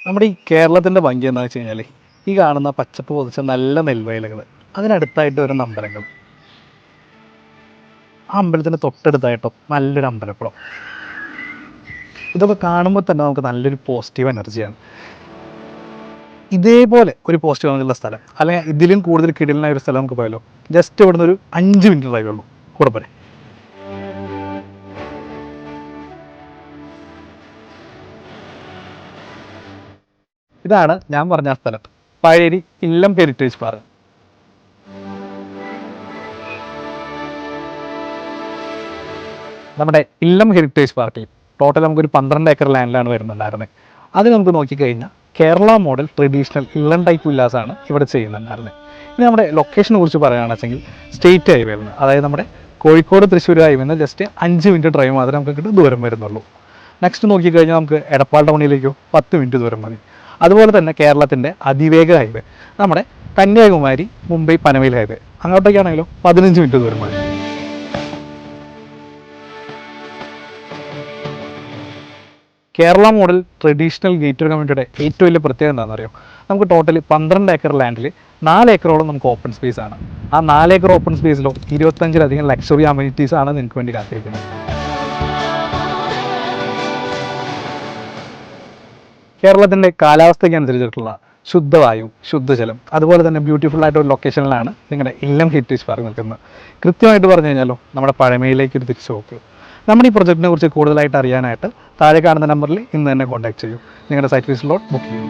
നമ്മുടെ ഈ കേരളത്തിൻ്റെ ഭംഗി എന്താണെന്ന് വെച്ച് കഴിഞ്ഞാൽ ഈ കാണുന്ന പച്ചപ്പ് പൊതിച്ച നല്ല നെൽവയലുകൾ, അതിനടുത്തായിട്ട് വരുന്ന അമ്പലങ്ങൾ, ആ അമ്പലത്തിൻ്റെ തൊട്ടടുത്തായിട്ടോ നല്ലൊരു അമ്പലക്കുളം. ഇതൊക്കെ കാണുമ്പോൾ തന്നെ നമുക്ക് നല്ലൊരു പോസിറ്റീവ് എനർജിയാണ്. ഇതേപോലെ ഒരു പോസിറ്റീവ് എനർജിയുള്ള സ്ഥലം, അല്ലെങ്കിൽ ഇതിലും കൂടുതൽ കിടിലനായ ഒരു സ്ഥലം നമുക്ക് പോയാലോ? ജസ്റ്റ് ഇവിടുന്ന് ഒരു 5 മിനിറ്റ് ഡ്രൈവേ ഉള്ളൂ, കൂടെ പോരെ. ഇതാണ് ഞാൻ പറഞ്ഞ ആ സ്ഥലം, പഴയരി ഇല്ലം ഹെറിറ്റേജ് പാർക്ക്. നമ്മുടെ ഇല്ലം ഹെറിറ്റേജ് പാർക്കിൽ ടോട്ടൽ നമുക്കൊരു 12 ഏക്കർ ലാൻഡിലാണ് വരുന്നുണ്ടായിരുന്നത്. അത് നമുക്ക് നോക്കിക്കഴിഞ്ഞാൽ കേരള മോഡൽ ട്രഡീഷണൽ ഇല്ലം ടൈപ്പ് വില്ലാസാണ് ഇവിടെ ചെയ്യുന്നുണ്ടായിരുന്നത്. ഇനി നമ്മുടെ ലൊക്കേഷനെ കുറിച്ച് പറയുകയാണെന്ന് വെച്ചെങ്കിൽ സ്റ്റേറ്റ് ഹൈവേയിൽ നിന്ന്, അതായത് നമ്മുടെ കോഴിക്കോട് തൃശ്ശൂർ ഹൈവേയിൽ നിന്ന് ജസ്റ്റ് 5 മിനിറ്റ് ഡ്രൈവ് മാത്രമേ നമുക്ക് ദൂരം വരുന്നുള്ളൂ. നെക്സ്റ്റ് നോക്കിക്കഴിഞ്ഞാൽ നമുക്ക് എടപ്പാൾ ടൗണിലേക്കോ 10 മിനിറ്റ് ദൂരം മതി. അതുപോലെ തന്നെ കേരളത്തിൻ്റെ അതിവേഗ ഹൈവേ നമ്മുടെ കന്യാകുമാരി മുംബൈ പനവേൽ ഹൈവേ, അങ്ങോട്ടേക്കാണെങ്കിലോ 15 മിനിറ്റ് ദൂരം മതി. കേരള മോഡൽ ട്രഡീഷണൽ ഗേറ്റഡ് കമ്മ്യൂണിറ്റിയുടെ ഏറ്റവും വലിയ പ്രത്യേകത എന്താണെന്ന് അറിയോ? നമുക്ക് ടോട്ടൽ 12 ഏക്കർ ലാൻഡിൽ 4 ഏക്കറോളം നമുക്ക് ഓപ്പൺ സ്പേസ് ആണ്. ആ 4 ഏക്കർ ഓപ്പൺ സ്പേസിലോ 25-ലധികം ലക്ഷറി അമ്യൂണിറ്റീസ് ആണ് നിങ്ങൾക്ക് വേണ്ടി കാത്തിരിക്കുന്നത്. കേരളത്തിൻ്റെ കാലാവസ്ഥയ്ക്ക് അനുസരിച്ചിട്ടുള്ള ശുദ്ധവായു, ശുദ്ധജലം, അതുപോലെ തന്നെ ബ്യൂട്ടിഫുൾ ആയിട്ട് ഒരു ലൊക്കേഷനിലാണ് നിങ്ങളുടെ ഇല്ലം ഹെറിറ്റേജ് പാർക്ക് നിൽക്കുന്നത്. കൃത്യമായിട്ട് പറഞ്ഞു കഴിഞ്ഞാലോ, നമ്മുടെ പഴമയിലേക്ക് ഒരു തിരിച്ചു പോക്ക്. നമ്മുടെ ഈ പ്രൊജക്റ്റിനെ കുറിച്ച് കൂടുതലായിട്ട് അറിയാനായിട്ട് താഴെ കാണുന്ന നമ്പറിൽ ഇന്ന് തന്നെ കോൺടാക്ട് ചെയ്യൂ. നിങ്ങളുടെ സൈറ്റ് വിസിറ്റ് ബുക്ക് ചെയ്യൂ.